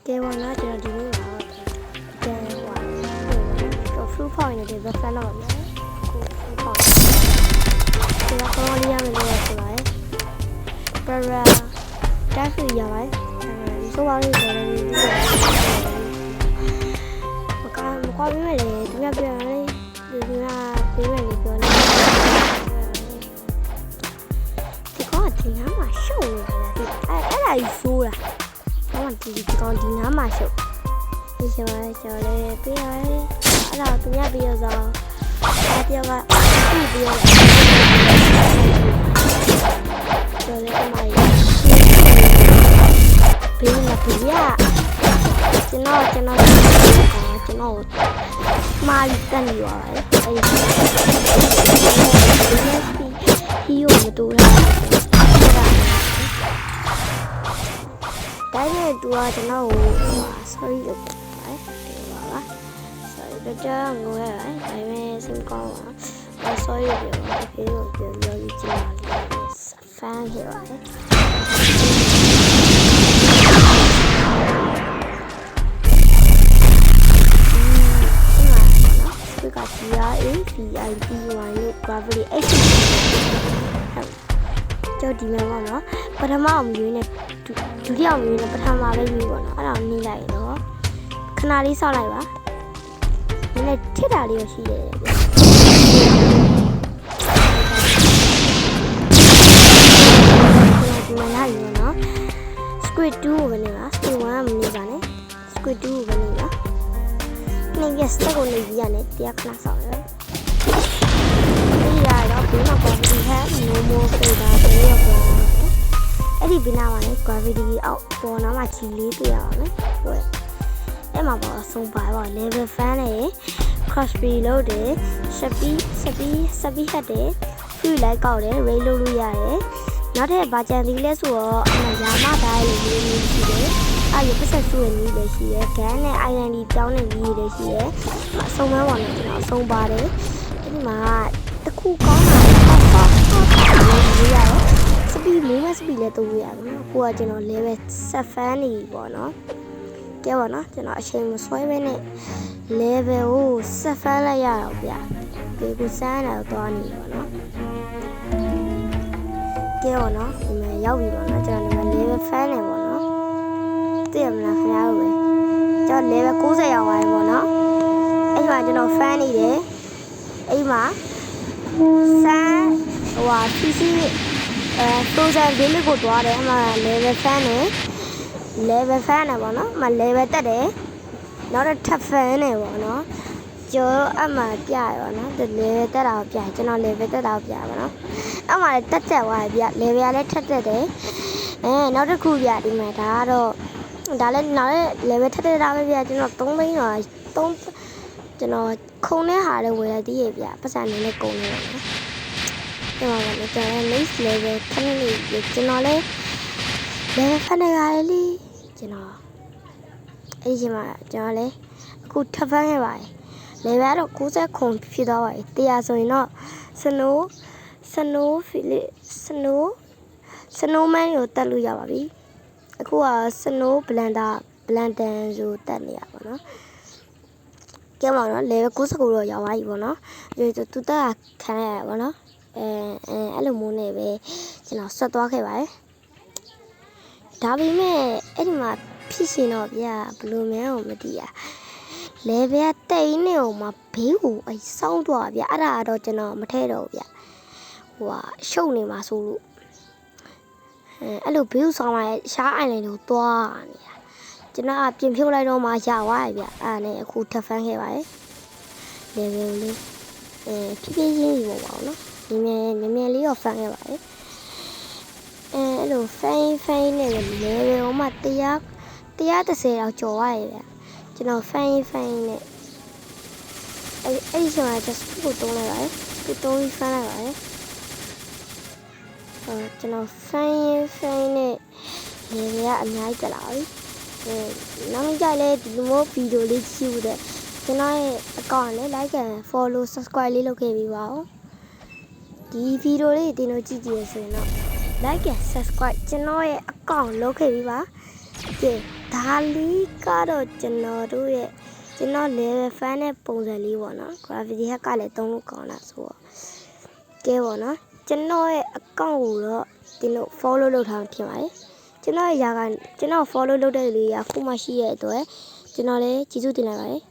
Game on not doing it. Then what? So fruit point is the fan of it. Fruit point. So that's all the young girls right. But that's the young right. So what is it? Okay, what we really do not be really do not be really good. Because the number show. I saw that. I want to go to the number show. This is why I saw it. Be I know to me be as well. I feel like so let my being a pia. You know, my gun you are right. He will do that. Cái đua cho nó sorry được đấy sorry được chưa người ấy tại mẹ sinh con mà sorry được cái điều gì chứ fan hiểu ấy cái cả VIP ngoài nước gravity cho đi mà nó bắt đầu mà người nàyဒုတိယမျိုးနဲ့ပထမပဲမျိုးပေါ့နော်အဲ့ဒါကိုနေလိုက်တော့ခဏလေးစောင့်လိုက်ပါနည်းနည်းထစ်တာလေးရရှိရတယ်ဗျဒီမှာလာပြီနော် squid 2ကိုပဲနေပါ squid 1မနေပါနဲ့ squid 2ကိုပဲနေပါနေရစတဲ့ကိုနေပြီးရတယ်တရားခဏစောင့်ရအောင်ဒီရတော့ဒီမှာပေါ်ပြီးဟဲ့ no more ပြေးတာပြေးရပါအဲ့ဒီဘင်းနာမှာလေ gravity အောက်ပေါ်နားမှာခြေလေးတွေ့ရအောင်လေဟုတ်အဲ့မှာပေါ့အဆုံးပါပေါ့ level fan နဲ့ cross speed လုပ်တယ် speed ဟတ်တယ် free လိုက်ကောက်တယ် rail လုပ်လို့ရတယ်နောက်ထပ်ဘာကြံသေးလဲဆိုတော့အမှရာမတိုင်းလေးမျိုးရှိတယ်အဲ့ဒီပတ်သက်စုရနည်းလည်းရှိတယ် gun နဲ့ iron ဒီပြောင်းနေနည်းလည်းရှိတယ်အဆုံးမပေါ့နော်ကျွန်တော်အဆုံးပါတယ်အဲ့ဒီမှာတစ်ခုကောင်းတာရေးရတယ်စပီးလေးနဲ့စပီးလည်းတူရတယ်နော်ကိုကကျွန်တော် level 7 fan နေပြီပေါ့နော်ကဲပါနော်ကျွန်တော်အချိန်မဆွဲဘဲနဲ့ level ကို7 fan လိုက်ရတော့ဗျဒီကိုစမ်းတာတော့နေပါနော်ကဲပါနော်ဒီမှာရောက်ပြီပေါ့နော်ကျွန်တော်ဒီမှာ level fan နေပေါ့နော်သိရမလားခင်ဗျားတို့ပဲကျွန်တော် level 90ရောက်သွားပြီပေါ့နော်အဲ့မှာကျွန်တော် fan နေတယ်အဲ့မှာစမ်းဟိုဟာ PC frozen လေးလေးကိုတွားတယ်အမှ level fan နဲ့ level fan နဲ့ပေါ့နော်အမှ level တက်တယ်နောက်တော့ top fan နဲ့ပေါ့နော်ကျော်အမှပြရပါနော် level တက်တာကိုပြကျွန်တော် level တက်တာကိုပြပါနော်အမှလည်းတက်သွားပြီပြ level ကလည်းထက်တက်တယ်နောက်တစ်ခုပြဒီမှာဒါကတော့ဒါလည်းနောက်လည်း level ထက်တက်တာပဲပြကျွန်တော်3သိန်းတော့ကျွန်တော်ခုံတဲ့ဟာလည်းဝယ်လိုက်သေးရဲ့ပြပတ်စံနေနဲ့ကုန်နေတယ်နော်ကျွန်တော်လည်းကျွန်တော် next level ခဏလေးကျွန်တော်လည်း level ဖတ်နေရတယ်လေကျွန်တော်အဲ့ဒီမှာကျွန်တော်လည်းအခုထပ်ဖန်းခဲ့ပါတယ် level တော့90ခုဖြစ်သွားပါတယ်တရားဆိုရင်တော့ snowman ကိုတက်လို့ရပါပြီအခုက snow blender ဆိုတက်နေရပါတော့ကဲပါတော့ level 99တော့ရောက်သွားပြီပေါ့နော်သူတက်ကခံရရပါတော့အဲ့လိုမျိုးနဲ့ပဲကျွန်တော်ဆက်သွားခဲ့ပါတယ်ဒါပေမဲ့အဲ့ဒီမှာဖြစ်ရှင်တော့ဗျာဘယ်လိုမှန်းမသိရ level တိတ်နေအောင်မှာဘေးကိုအဆောင်းသွားဗျာအဲ့ဒါတော့ကျွန်တော်မထဲတော့ဘူးဗျာဟိုဟာရှုပ်နေမှာဆိုလို့အဲ့လိုဘေးကိုဆောင်းလာရှားအိုင်လန်ကိုသွားနေတာကျွန်တော်အပြင်ဖြုတ်လိုက်တော့မှရသွားပြီဗျာအဲ့ဒါနဲ့အခုထပ်ဖန်းခဲ့ပါတယ် level လေးဖြည်းဖြည်းချင်းယူပါအောင်နော်မြင်လေးတော့ဖန်ခဲ့ပါတယ်အဲ့လိုဖိုင်နဲ့လည်း level မှာ130လောက်ကျော်သွားရဗျကျွန်တော်ဖိုင်နဲ့အဲ့ဒီဆိုရင် just ကိုတုံးလိုက်ပါတယ်ဒီတုံးပြီးဖန်လိုက်ပါတယ်ကျွန်တော်ဖိုင်နဲ့ level ကအများကြီးတက်လာပြီနောက်ကြလဲဒီလိုဗီဒီယိုလေးကြည့်ဦးတဲ့ကျွန်တော်ရဲ့ account နဲ့ like and follow subscribe လေးလုပ်ခဲ့ပြီးပါဦးဒီဗီဒီယိုလေးတင်လို့ကြည့်ကြည့်ရဆိုရင်တော့ like and subscribe ကျွန်တော်ရဲ့ account လုပ်ခဲ့ပြီးပါကဲ ဒါလေးကတော့ကျွန်တော် level fan နဲ့ပုံစံလေးပေါ့နော် gravity hack ကလည်းသုံးလို့ကောင်းတာဆိုတော့ကဲပေါ့နော်ကျွန်တော်ရဲ့ account ကိုတော့ဒီလို follow လုပ်ထားမှဖြစ်ပါတယ်ကျွန်တော်ရဲ့ຢာကကျွန်တော် follow လုပ်တဲ့လူတွေကခုမှရှိရဲ့အတွက်ကျွန်တော်လည်းကျေးဇူးတင်လိုက်ပါတယ်